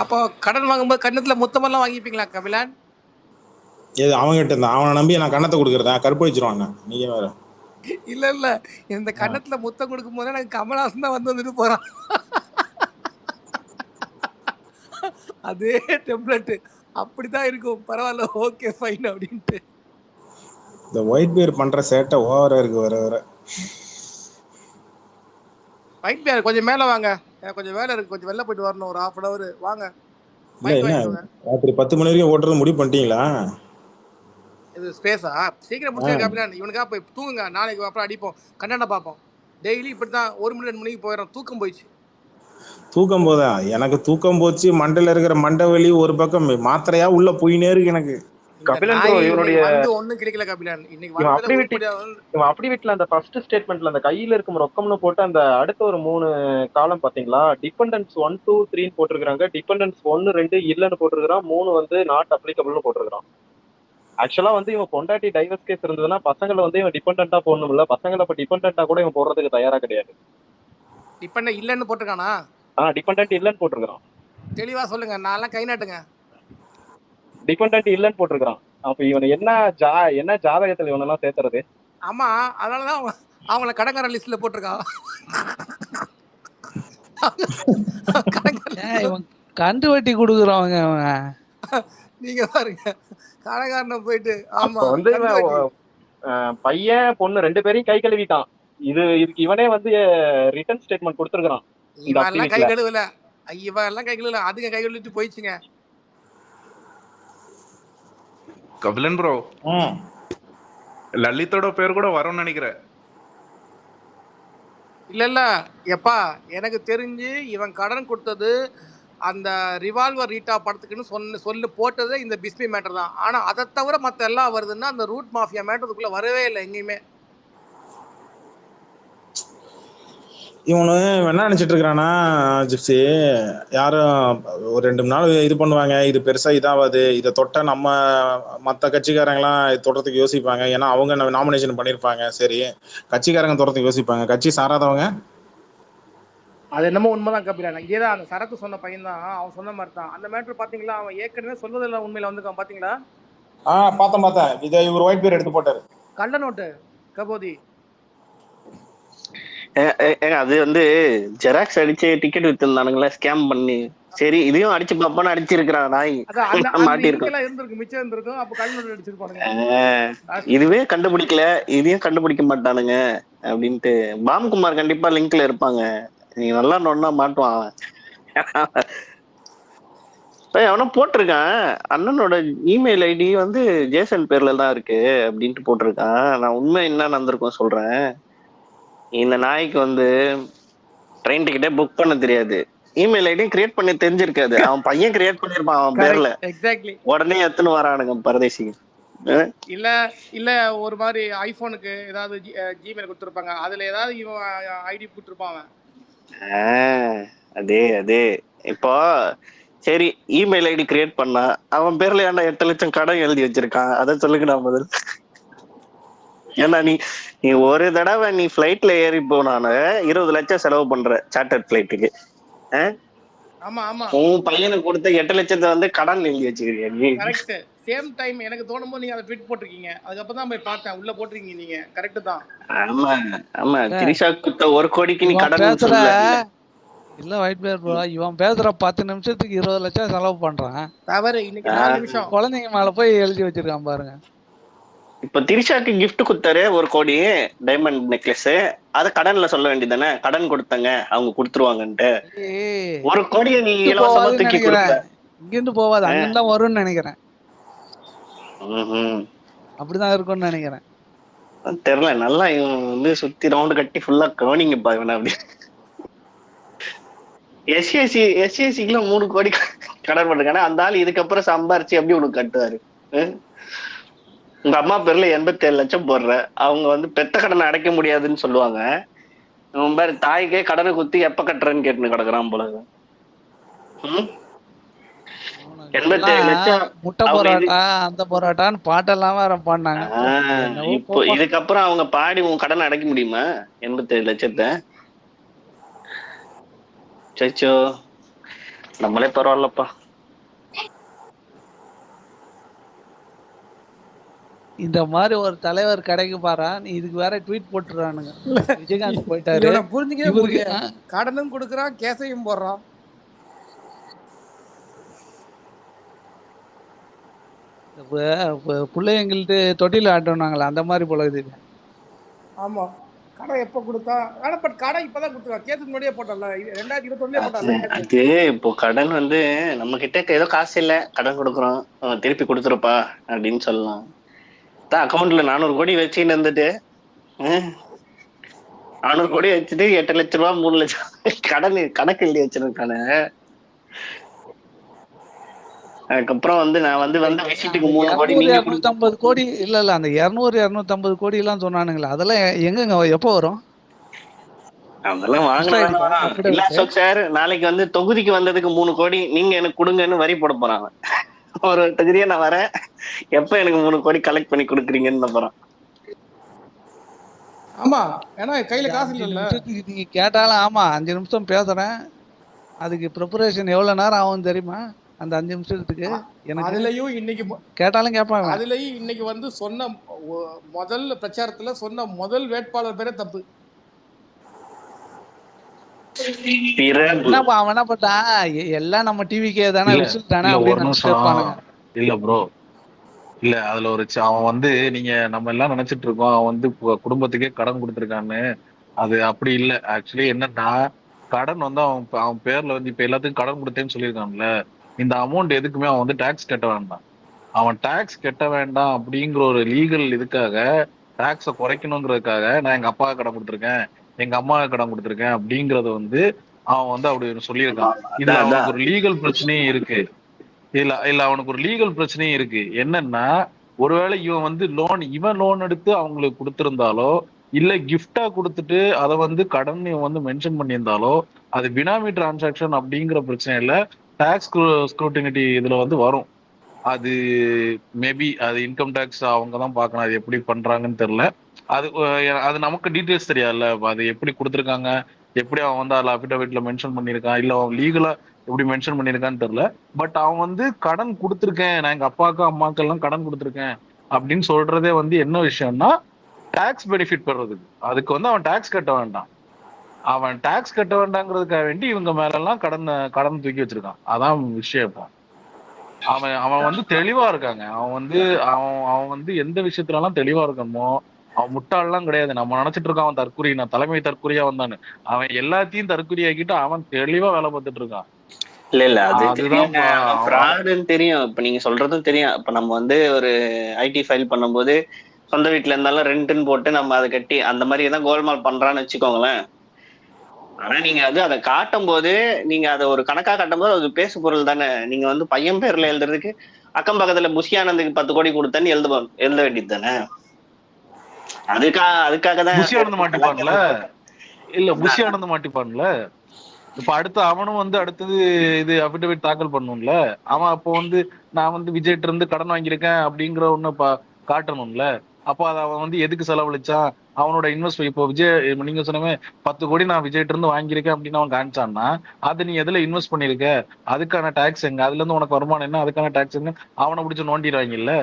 Speaker 4: அப்போ கடன் வாங்கும்போது கண்ணத்துல முத்தமெல்லாம் வாங்கிப்பீங்களா கபிலன்?
Speaker 1: இது அவங்ககிட்ட இருந்தா அவனை நம்பி நான் கண்ணத்தை கொடுக்குறதா கற்பழிச்சிருவாங்க. நீங்க வேற.
Speaker 4: இல்ல இந்த கண்ணத்துல முத்தம் கொடுக்கும் போதே எனக்கு கமலஹாசன் தான் வந்துட்டு போறான். அதே டெம்ப்ளேட் அப்படிதான் இருக்கும். பரவாயில்ல, ஓகே ஃபைன் அப்படின்ட்டு.
Speaker 1: இந்த ஒயிட் பியர் பண்ற சேட்டை ஓவரா இருக்கு வர வர.
Speaker 4: ஒயிட் பியர் கொஞ்சம் மேல வாங்க, எனக்கு கொஞ்சம் வேலை இருக்கு, கொஞ்சம் வெளில போயிட்டு வரணும் ஒரு 1/2 hour. வாங்க.
Speaker 1: இல்ல என்ன ராத்திரி 10 மணி வரைக்கும் ஓட்டுறது முடிவு பண்ணிட்டீங்களா?
Speaker 4: இது ஸ்பேஸா? சீக்கிரம் முடிச்சு கபிலன். இவனுக்கா போய் தூங்குங்க, நாளைக்கு அப்புறம் அடிப்போம், கண்ணாண்ட பார்ப்போம். டெய்லி இப்படி தான் 1 மணி 2 மணிக்கு போயிடும். தூக்கம் போயிடுச்சு.
Speaker 1: தூக்கம் போதா? எனக்கு தூக்கம் போச்சு. மண்டையில இருக்கிற மண்டை வலி ஒரு பக்கம் மாத்திரையா உள்ள போயினே இருக்கு எனக்கு.
Speaker 8: கபிலன் ப்ரோ இவனுடைய
Speaker 4: ஒண்ணும் கிடைக்கல கபிலன். இன்னைக்கு
Speaker 8: இவன் அப்படி வீட்டுல அந்த ஃபர்ஸ்ட் ஸ்டேட்மெண்ட்ல அந்த கையில இருக்கும் ரொக்கம்னு போட்டு அந்த அடுத்த ஒரு 3 காலம் பாத்தீங்களா? டிபெண்டன்ஸ் 1 2 3 போட்டிருக்காங்க. டிபெண்டன்ஸ் 1 2 இல்லன்னு போட்டிருக்கான். 3 வந்து நாட் அப்ளிகபிள்னு போட்டிருக்கான். ஆக்சுவலா வந்து இவன் பொண்டாட்டி டைவர்ஸ் கேஸ் இருந்ததுன்னா பசங்களை வந்து இவன் டிபெண்டா போடணும் இல்ல. பசங்களை இப்ப டிபெண்டா கூட இவன் போடுறதுக்கு தயாரா கிடையாது.
Speaker 4: டிபெண்டன்ட் இல்லன்னு போட்டிருக்கானா?
Speaker 8: டிபெண்டன்ட் இல்லன்னு போட்டிருக்கான்.
Speaker 4: தெளிவா சொல்லுங்க, நான்லாம் கை நாட்டுங்க.
Speaker 8: டிபெண்டன்ட் இல்லன்னு போட்டிருக்கான். அப்ப இவன் என்ன ஜாதகத்துல இவனெல்லாம் சேர்த்துறது?
Speaker 4: ஆமா, அதனாலதான் அவங்கள கடங்கார லிஸ்ட்ல போட்டிருக்கான்.
Speaker 7: இவன் கண்டு வெட்டி கொடுக்குறவங்க அவன்.
Speaker 4: நீங்க பாருங்க, கடங்காரனை போயிட்டு ஆமா
Speaker 8: வந்து பையன் பொண்ணு 2 பேரையும் கை கழுவிட்டான். இதுக்கு இவனே வந்து ரிட்டர்ன் ஸ்டேட்மெண்ட் கொடுத்துருக்கான்.
Speaker 4: இவெல்லாம் கை கழுவல, இவெல்லாம் கை கழுவல, அதுங்க கை கழுவிட்டு போயிடுச்சுங்க.
Speaker 9: கபிலன் ப்ரோ, லலிதோட பேர் கூட வரும்னு நினைக்கிறேன்.
Speaker 4: இல்ல எப்பா, எனக்கு தெரிஞ்சு இவன் கடன் கொடுத்தது அந்த ரிவால்வர் ரீட்டா படத்துக்குன்னு சொல்லு போட்டது இந்த பிஸ்மி மேட்டர் தான். ஆனா அதை தவிர மற்ற எல்லாம் வருதுன்னா அந்த ரூட் மாஃபியா மேட்டருக்குள்ள வரவே இல்லை எங்கேயுமே.
Speaker 1: இவனு என்ன நினைச்சிட்டு இருக்கிறானா ஜிப்சி, யாரும் ஒரு 2 3 நாள் இது பண்ணுவாங்க, இது பெருசா இதாவாது, இதை தொட்டா நம்ம மற்ற கட்சிக்காரங்களாம் தொடுறதுக்கு யோசிப்பாங்க. ஏன்னா அவங்க நாமினேஷன் பண்ணியிருப்பாங்க. சரி, கட்சிக்காரங்க தொடுறதுக்கு யோசிப்பாங்க, கட்சி சாராதவங்க.
Speaker 4: அது என்னமோ உண்மைதான் கபிலன். இதேதான் அந்த சரக்கு சொன்ன பையன் தான், அவன் சொன்ன மாதிரி தான் அந்த மேட்டர். பாத்தீங்களா, அவன் ஏற்கனவே சொல்வதில்லை உண்மையில வந்துருக்கான். பாத்தீங்களா?
Speaker 1: பார்த்தேன். இதை இவர் ஒயிட் பேர் எடுத்து போட்டாரு.
Speaker 4: கள்ள நோட்டு கபோதி.
Speaker 10: அது வந்து ஜெராக்ஸ் அடிச்சு டிக்கெட் வித்துருந்தானுங்களா ஸ்கேம் பண்ணி. சரி, இதையும் அடிச்சு பாப்பான்னு அடிச்சிருக்கிறான் நாய்.
Speaker 4: இருந்திருக்கு, மிச்சம் இருந்திருக்கும். அப்ப கள்ள நோட்டு அடிச்சிருப்பானுங்க.
Speaker 10: இதுவே கண்டுபிடிக்கல, இதையும் கண்டுபிடிக்க மாட்டானுங்க அப்படின்ட்டு. பாம்குமார் கண்டிப்பா லிங்க்ல இருப்பாங்க. நீங்க நல்லா நோண்டா மாட்டுவான். அவனா போட்டிருக்கான், அண்ணனோட இமெயில் ஐடி வந்து ஜேசன் பேர்ல தான் இருக்கு அப்படின்ட்டு போட்டிருக்கான். நான் உண்மை என்ன நடந்திருக்கும் சொல்றேன். இந்த நாய்க்கு வந்து ட்ரெயின் டிக்கெட்டே புக் பண்ண தெரியாது, இமெயில் ஐடியும் கிரியேட் பண்ணி தெரிஞ்சிருக்காது. அவன் பையன் கிரியேட் பண்ணிருப்பான் அவன் பேர்ல. உடனே எத்தனை வரானுங்க பரதேசிங்க.
Speaker 4: இல்ல ஒரு மாதிரி ஐபோனுக்கு ஏதாவது ஜிமெயில் கொடுத்துருப்பாங்க, அதுல ஏதாவது இவன் ஐடி கொடுத்துருப்பான் அவன்.
Speaker 10: அதே இப்போ சரி, இமெயில் ஐடி கிரியேட் பண்ணா அவன் பேர்ல ஏன்டா 8 லட்சம் கடன் எழுதி வச்சிருக்கான்? அதை சொல்லுங்க நான் முதல். ஏன்னா நீ ஒரு தடவை நீ பிளைட்ல ஏறி போனானு 20 லட்சம் செலவு பண்ற சார்ட்டர் பிளைட்டுக்கு. உன் பையனுக்கு கொடுத்த 8 லட்சத்தை வந்து கடன் எழுதி வச்சுக்கிறியா நீ?
Speaker 4: கரெக்ட். சேம் டைம் எனக்கு தோணும் போது நீங்க அதை ட்வீட் போட்டிருக்கீங்க, அதுக்கப்புறம் தான் போய் பார்த்தேன், உள்ள போட்டிருக்கீங்க நீங்க. கரெக்ட் தான்.
Speaker 10: ஆமா திரிஷா குத்த 1 கோடிக்கு நீ கடன் சொல்ல
Speaker 7: இல்ல. ஒயிட் பேர் ப்ரோ, இவன் பேசுற 10 நிமிஷத்துக்கு 20 லட்சம் செலவு பண்றான்.
Speaker 4: தவறு. இன்னைக்கு 4 நிமிஷம்
Speaker 7: குழந்தைங்க மேல போய் எழுதி வச்சிருக்கான் பாருங்க.
Speaker 10: இப்ப திரிஷாக்கு கிஃப்ட் குடுத்தாரு 1 கோடி டைமண்ட் நெக்லஸ். அத கடன்ல சொல்ல வேண்டியதானே, கடன் கொடுத்தாங்க அவங்க கொடுத்துருவாங்கன்ட்டு. 1 கோடியை நீ இலவசமா தூக்கி கொடுத்த.
Speaker 7: இங்க இருந்து போவாது, அங்க தான் வரும்னு நினைக்கிறேன். அப்படிதான் இருக்கும்னு நினைக்கிறேன்.
Speaker 10: தெரியல. நல்லா இவன் வந்து சுத்தி ரவுண்ட் கட்டி ஃபுல்லா கவனிங்கப்பா இவனை. அப்படி எஸ்சிஎஸ்சிக்குள்ள 3 கோடி கடன் பண்ணிருக்கானே அந்த ஆள். இதுக்கப்புறம் சம்பாரிச்சு எப்படி உனக்கு கட்டுவாரு? உங்க அம்மா பேர்ல 87 லட்சம் போடுற, அவங்க வந்து பெத்த கடனை அடைக்க முடியாதுன்னு சொல்லுவாங்க. இவன் பாரு தாய்க்கே கடனை குத்தி எப்ப கட்டுறேன்னு கேட்டுன்னு கிடக்குறான் போல. 87 லட்சம்.
Speaker 7: முட்டை போராட்டா அந்த போராட்டான்னு பாட்டெல்லாம் வேற பாடினாங்க.
Speaker 10: இப்போ இதுக்கப்புறம் அவங்க பாடி உன் கடனை அடைக்க முடியுமா? 87 லட்சத்தை. சச்சோ, நம்மளே பரவாயில்லப்பா.
Speaker 7: இந்த மாதிரி ஒரு தலைவர் கிடைக்கு பாரா, நீ இதுக்கு வேற ட்வீட் போட்டுறானுங்க. விஜயகாந்த் போயிட்டாரு.
Speaker 4: புரிஞ்சுக்க கடனும் கொடுக்குறான், கேசையும் போடுறான்.
Speaker 7: பிள்ளைங்கள்ட்ட தொட்டில ஆட்டோனாங்களா அந்த மாதிரி போல இது.
Speaker 4: ஆமா, கடை எப்ப கொடுத்தா? ஆனா பட் கடை இப்பதான் கொடுத்துருக்கான். கேஸுக்கு முன்னாடியே போட்டல, 2021 போட்டால.
Speaker 10: அது இப்போ கடன் வந்து நம்ம கிட்ட ஏதோ காசு இல்ல, கடன் கொடுக்குறோம், திருப்பி கொடுத்துருப்பா அப்படின்னு சொல்லலாம். அக்கௌண்ட்ல 400 கோடி வச்சுன்னு இருந்துட்டு 400 கோடி வச்சுட்டு 8 லட்சம் ரூபாய் 3 லட்சம் கடன் கணக்கு எழுதி வச்சிருக்கானு. அதுக்கப்புறம் வந்து நான் வந்து விஷயத்துக்கு 3 கோடி
Speaker 7: 250 கோடி இல்ல அந்த 200-250 கோடி எல்லாம் சொன்னானுங்களா, அதெல்லாம் எங்க எப்போ வரும்?
Speaker 10: அதெல்லாம் வாங்கினா இல்ல அசோக் சார், நாளைக்கு வந்து தொகுதிக்கு வந்ததுக்கு 3 கோடி நீங்க எனக்கு கொடுங்கன்னு வரி போட போறாங்க. ஒரு தொகுதியா நான் வரேன், எப்ப எனக்கு 3 கோடி கலெக்ட் பண்ணி கொடுக்குறீங்கன்னு போறான்.
Speaker 4: ஆமா, ஏன்னா கையில காசு இல்ல.
Speaker 7: நீங்க கேட்டாலும் ஆமா 5 நிமிஷம் பேசுறேன், அதுக்கு ப்ரிப்பரேஷன் எவ்வளவு நேரம் ஆகும் தெரியுமா? அந்த 5 நிமிஷத்துக்கு எனக்கு
Speaker 4: அதுலயும் இன்னைக்கு
Speaker 7: கேட்டாலும் கேட்பாங்க.
Speaker 4: அதுலயும் இன்னைக்கு வந்து சொன்ன முதல் பிரச்சாரத்துல சொன்ன முதல் வேட்பாளர் பேரே தப்பு.
Speaker 7: அவன் என்ன பண்றான், எல்லாம் நம்ம டிவிக்கே தானே விசில் தானே அப்படின்னு.
Speaker 11: இல்ல ப்ரோ, இல்ல அதுல ஒரு அவன் வந்து நீங்க நம்ம எல்லாம் நினைச்சிட்டு இருக்கோம் அவன் வந்து குடும்பத்துக்கே கடன் கொடுத்துருக்கான்னு. அது அப்படி இல்ல. ஆக்சுவலி என்னன்னா, கடன் வந்து அவன் பேர்ல வந்து இப்ப எல்லாத்துக்கும் கடன் கொடுத்தேன்னு சொல்லியிருக்கான்ல, இந்த அமௌண்ட் எதுக்குமே அவன் வந்து டாக்ஸ் கட்ட வேண்டாம். அவன் டாக்ஸ் கட்ட வேண்டாம் அப்படிங்கிற ஒரு லீகல் இதுக்காக, டாக்ஸை குறைக்கணுங்கிறதுக்காக நான் எங்க அப்பா கடன் கொடுத்துருக்கேன், எங்க அம்மா கடன் கொடுத்துருக்கேன் அப்படிங்கறத வந்து அவன் வந்து அப்படி சொல்லியிருக்கான். இதுல அவனுக்கு ஒரு லீகல் பிரச்சனையும் இருக்கு. இல்ல அவனுக்கு ஒரு லீகல் பிரச்சனையும் இருக்கு. என்னன்னா, ஒருவேளை இவன் வந்து லோன் எடுத்து அவங்களுக்கு கொடுத்திருந்தாலோ, இல்ல கிஃப்டா கொடுத்துட்டு அதை வந்து கடன் வந்து மென்ஷன் பண்ணியிருந்தாலோ, அது பினாமி டிரான்சாக்ஷன் அப்படிங்கிற பிரச்சனை இல்ல, டாக்ஸ் ஸ்க்ரூட்டினிட்டி இதுல வந்து வரும். அது மேபி அது இன்கம் டேக்ஸ் அவங்க தான் பார்க்கணும், அது எப்படி பண்றாங்கன்னு தெரியல. அது நமக்கு டீட்டெயில்ஸ் தெரியாதுல்ல, அது எப்படி கொடுத்துருக்காங்க, எப்படி அவன் வந்து அதில் அஃபிடவிட்ல மென்ஷன் பண்ணியிருக்கான், இல்லை அவன் லீகலா எப்படி மென்ஷன் பண்ணியிருக்கான்னு தெரியல. பட் அவன் வந்து கடன் கொடுத்துருக்கேன், நான் எங்க அப்பாவுக்கு அம்மாவுக்கு எல்லாம் கடன் கொடுத்துருக்கேன் அப்படின்னு சொல்றதே வந்து என்ன விஷயம்னா, டாக்ஸ் பெனிஃபிட் பெறதுக்கு. அதுக்கு வந்து அவன் டாக்ஸ் கட்ட வேண்டாம். அவன் டாக்ஸ் கட்ட வேண்டாங்கிறதுக்காக வேண்டி இவங்க மேல எல்லாம் கடன் தூக்கி வச்சிருக்கான். அதான் விஷயம். இப்போ அவன் வந்து தெளிவா இருக்காங்க. அவன் வந்து எந்த விஷயத்துலலாம் தெளிவா இருக்கணுமோ, அவன் முட்டாள்லாம் கிடையாது. நம்ம நினைச்சிட்டு இருக்கான் அவன் தற்குறி, நான் தலைமை தற்குறியா வந்தான்னு. அவன் எல்லாத்தையும் தற்குறியாக்கிட்டு அவன் தெளிவா வேலை பார்த்துட்டு இருக்கான்.
Speaker 10: இல்ல அதுதான் தெரியும். இப்ப நீங்க சொல்றதும் தெரியும். இப்ப நம்ம வந்து ஒரு ஐடி ஃபைல் பண்ணும்போது சொந்த வீட்டுல இருந்தாலும் ரெண்ட்னு போட்டு நம்ம அதை கட்டி அந்த மாதிரி ஏதாவது கோல்மால் பண்றான்னு வச்சுக்கோங்களேன். ஆனா நீங்க அதை காட்டும் போது, நீங்க அதை ஒரு கணக்கா காட்டும் போது அது பேசு பொருள் தானே. நீங்க வந்து பையன் பேர்ல எழுதுறதுக்கு அக்கம் பக்கத்துல புஷியானந்துக்கு 10 கோடி கொடுத்தேன்னு எழுத வேண்டியது தானே. அதுக்காக தான்
Speaker 11: புஷியானந்த் மாட்டிப்பான்ல. இல்ல புஷியானந்த் மாட்டிப்பான்ல. இப்ப அவனும் வந்து அடுத்தது இது அபிடவிட் தாக்கல் பண்ணும்ல. அவன் அப்போ வந்து நான் வந்து விஜய்கிட்ட இருந்து கடன் வாங்கியிருக்கேன் அப்படிங்கிற ஒண்ணு காட்டணும்ல. அப்போ அதை அவன் வந்து எதுக்கு செலவழிச்சான், அவனோட இன்வெஸ்ட். இப்போ விஜய் நீங்க சொன்ன 10 கோடி நான் விஜய்கிட்ட இருந்து வாங்கியிருக்கேன் அப்படின்னு அவன் காமிச்சான்னா, அதை நீ எதுல இன்வெஸ்ட் பண்ணிருக்க, அதுக்கான டாக்ஸ் எங்க, அதுல இருந்து உனக்கு வருமானம் என்ன, அதுக்கான டாக்ஸ் என்ன, அவனை பிடிச்சு நோண்டிடுவாங்கல்ல.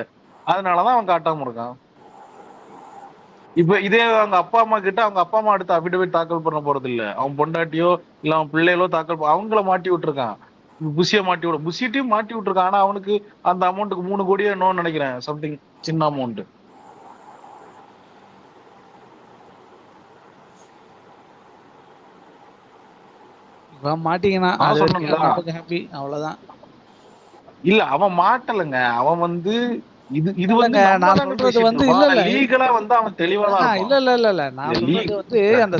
Speaker 11: அதனாலதான் அவன் காட்டாம இருக்கான். இப்ப இதே அவங்க அப்பா அம்மா கிட்ட, அவங்க அப்பா அம்மா அடுத்து அபிடவிட் தாக்கல் பண்ண போறது இல்ல, அவன் பொண்டாட்டியோ இல்ல அவன் பிள்ளைகளோ தாக்கல் அவங்கள மாட்டி விட்டுருக்கான். புஷிய புஷிட்டையும் மாட்டி விட்டுருக்கான். ஆனா அவனுக்கு அந்த அமௌண்ட்டுக்கு 3 கோடியே என்னன்னு நினைக்கிறேன், சம்திங் சின்ன அமௌண்ட்.
Speaker 7: மாட்டீங்கன்னா அவ்வளவுதான்.
Speaker 11: இல்ல அவன் மாட்டலங்க, அவன் வந்து இது வந்து
Speaker 7: நான் சொல்றது வந்து இல்ல
Speaker 11: லீகலா வந்து அவன் தெளிவா தான்.
Speaker 7: இல்ல நான் சொல்றது வந்து அந்த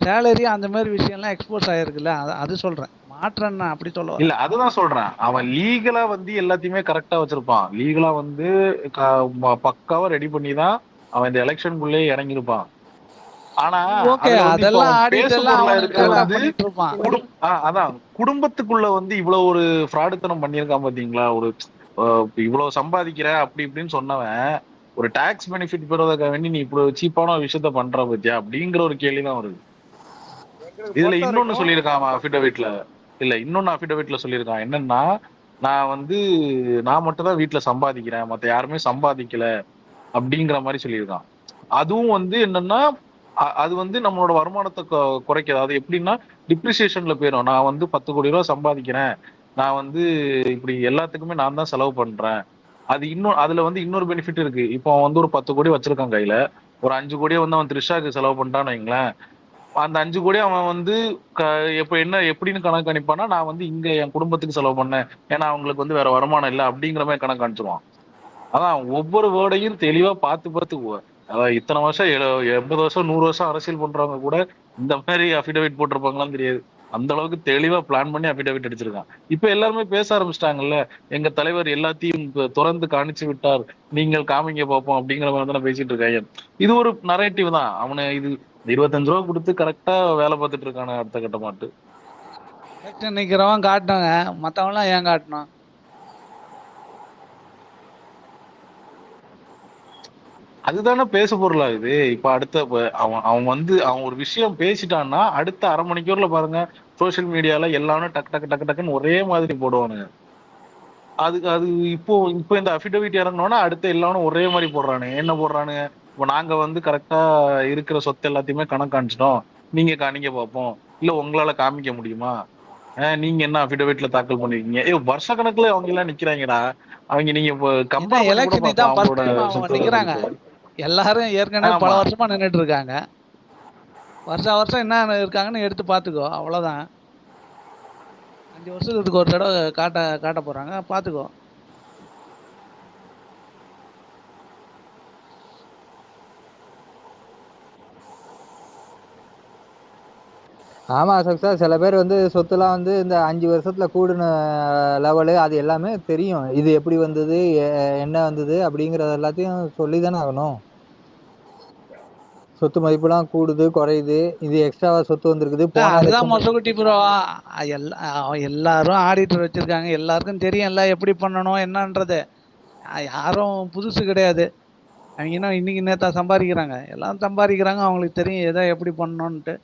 Speaker 7: சேலரி அந்த மாதிரி விஷயம் எல்லாம் எக்ஸ்போஸ் ஆயிருக்குல்ல, அது சொல்றேன். மாற்றன்னா அப்படி சொல்ல
Speaker 11: இல்ல, அதுதான் சொல்றேன். அவன் லீகலா வந்து எல்லாத்தையுமே கரெக்டா வச்சிருப்பான். லீகலா வந்து பக்காவா ரெடி பண்ணி தான் அவன் இந்த எலெக்ஷனுக்குள்ளே இறங்கிருப்பான். ஆனா
Speaker 7: ஓகே,
Speaker 11: அதுல வந்து இப்ப
Speaker 7: அதெல்லாம்
Speaker 11: அவன்
Speaker 7: ஆடிட்
Speaker 11: பேசு
Speaker 7: எல்லாம்
Speaker 11: பொருளா
Speaker 7: அவனுக்கு
Speaker 11: இருக்கிறது
Speaker 7: கரெக்டா
Speaker 11: வந்து
Speaker 7: பண்ணிட்டு இருப்பான்.
Speaker 11: அதான் குடும்பத்துக்குள்ள வந்து இவ்வளவு ஒரு ஃப்ராடுத்தனம் பண்ணியிருக்கான் பாத்தீங்களா? ஒரு இவ்வளவு சம்பாதிக்கிற அப்படி இப்படின்னு சொன்னவன் ஒரு டாக்ஸ் பெனிஃபிட் பெறுவதற்காக வேண்டி நீ இப்படி சீப்பான ஒரு விஷயத்த பண்ற பத்தியா அப்படிங்கிற ஒரு கேள்விதான் வருது.
Speaker 12: எங்களுக்கு
Speaker 11: இதுல
Speaker 12: பொறுத்த
Speaker 11: இன்னொன்னு
Speaker 12: வரைக்கும்
Speaker 11: சொல்லியிருக்கான் அஃபிடவிட்ல. இல்ல இன்னொன்னு அஃபிடவிட்ல சொல்லியிருக்கான் என்னன்னா, நான் வந்து நான் மட்டும் தான் வீட்டுல சம்பாதிக்கிறேன், மத்த யாருமே சம்பாதிக்கல அப்படிங்கிற மாதிரி சொல்லியிருக்கான். அதுவும் வந்து என்னன்னா அது வந்து நம்மளோட வருமானத்தை குறைக்குது. அது எப்படின்னா டிப்ரிசியேஷன்ல போயிடும். நான் வந்து 10 கோடி ரூபாய் சம்பாதிக்கிறேன், நான் வந்து இப்படி எல்லாத்துக்குமே நான் தான் செலவு பண்றேன். அது இன்னும் அதுல வந்து இன்னொரு பெனிஃபிட் இருக்கு. இப்போ அவன் வந்து ஒரு 10 கோடி வச்சிருக்கான் கையில, ஒரு 5 கோடியை வந்து அவன் த்ரிஷாக்கு செலவு பண்ணிட்டான்னு வைங்களேன். அந்த 5 கோடி அவன் வந்து எப்ப என்ன எப்படின்னு கணக்கு கணிப்பானா, நான் வந்து இங்க என் குடும்பத்துக்கு செலவு பண்ணேன், ஏன்னா அவங்களுக்கு வந்து வேற வருமானம் இல்லை அப்படிங்கிற மாதிரி கணக்கு காணிச்சிருவான். அதான் ஒவ்வொரு வேர்டையும் தெளிவா பார்த்து பார்த்து அதான் இத்தனை வருஷம் 80 வருஷம் 100 வருஷம் அரசியல் பண்றவங்க கூட இந்த மாதிரி அஃபிடவிட் போட்டிருப்பாங்களான்னு தெரியாது. அந்த அளவுக்கு தெளிவா பிளான் பண்ணி அஃபிடவிட் அடிச்சிருக்கான். இப்ப எல்லாருமே பேச ஆரம்பிச்சிட்டாங்கல்ல, எங்க தலைவர் எல்லாத்தையும் துறந்து காணிச்சு விட்டார், நீங்கள் காமிங்க பார்ப்போம் அப்படிங்கிற மாதிரி தானே பேசிட்டு இருக்காங்க. இது ஒரு நரேட்டிவ் தான். அவனை இது 25 ரூபா கொடுத்து கரெக்டா வேலை பார்த்துட்டு இருக்கானு அடுத்த கட்ட மாட்டு.
Speaker 7: எலெக்ஷன் நிக்கிறவன் காட்டினாங்க, மத்தவன்லாம் ஏன் காட்டணும்?
Speaker 11: அதுதானே பேச பொருளாகுது. இப்ப அடுத்த அவன் அவன் வந்து அவன் ஒரு விஷயம் பேசிட்டான்னா அடுத்த அரை மணிக்கூர்ல பாருங்க சோசியல் மீடியால எல்லாரும் டக்கு டக்கு டக்கு டக்குன்னு ஒரே மாதிரி போடுவானுங்க. அதுக்கு அது இப்போ இப்போ இந்த அஃபிடவிட் இறங்கினோன்னா அடுத்த எல்லாரும் ஒரே மாதிரி போடுறானுங்க. என்ன போடுறானுங்க? இப்போ நாங்க வந்து கரெக்டா இருக்கிற சொத்து எல்லாத்தையுமே கணக்கு காமிச்சிட்டோம், நீங்க காணிக்க பார்ப்போம், இல்ல உங்களால காமிக்க முடியுமா, நீங்க என்ன அஃபிடவிட்ல தாக்கல் பண்ணிருக்கீங்க? வருஷ கணக்குல அவங்க எல்லாம் நிக்கிறாங்கடா. அவங்க நீங்க
Speaker 7: ஏன்னா
Speaker 11: கம்பேர் பண்ணி கூட
Speaker 7: எலெக்ஷன்
Speaker 11: பார்க்கலாம்
Speaker 7: இதான் ஃபர்ஸ்ட்
Speaker 11: அவங்களோட
Speaker 7: டைம் அவங்க
Speaker 11: சொத்து
Speaker 7: நிக்கிறாங்க.
Speaker 11: மதிப்பு.
Speaker 7: எல்லாரும் ஏற்கனவே பல
Speaker 11: ஆமா.
Speaker 7: வருஷமா நின்னுட்டு இருக்காங்க. வருஷம் என்ன இருக்காங்கன்னு எடுத்து பாத்துக்கோ, அவ்வளவுதான். 5 வருஷத்துக்கு ஒரு தடவை காட்ட போறாங்க, பாத்துக்கோ.
Speaker 6: ஆமா அசோக் சார், சில பேர் வந்து சொத்துலாம் வந்து இந்த 5 வருஷத்துல கூடுன லெவலு அது எல்லாமே தெரியும். இது எப்படி வந்தது, என்ன வந்தது அப்படிங்கறது எல்லாத்தையும் சொல்லி தானே ஆகணும். சொத்து மதிப்புலாம் கூடுது குறையுது, இது எக்ஸ்ட்ராவா சொத்து வந்திருக்குது, போன
Speaker 7: அதுதான்
Speaker 6: எலெக்ஷன்.
Speaker 7: மொசகுட்டி ப்ரோ. எல்லாரும் ஆடிட்டர் வச்சிருக்காங்க, எல்லாருக்கும் தெரியும்ல எப்படி பண்ணணும் என்னன்றது. யாரும் புதுசு கிடையாது. அவங்க இன்னும் இன்னைக்கு நேத்தா சம்பாதிக்கிறாங்க, எல்லாம் சம்பாதிக்கிறாங்க, அவங்களுக்கு தெரியும் எதை எப்படி பண்ணணும்ட்டு.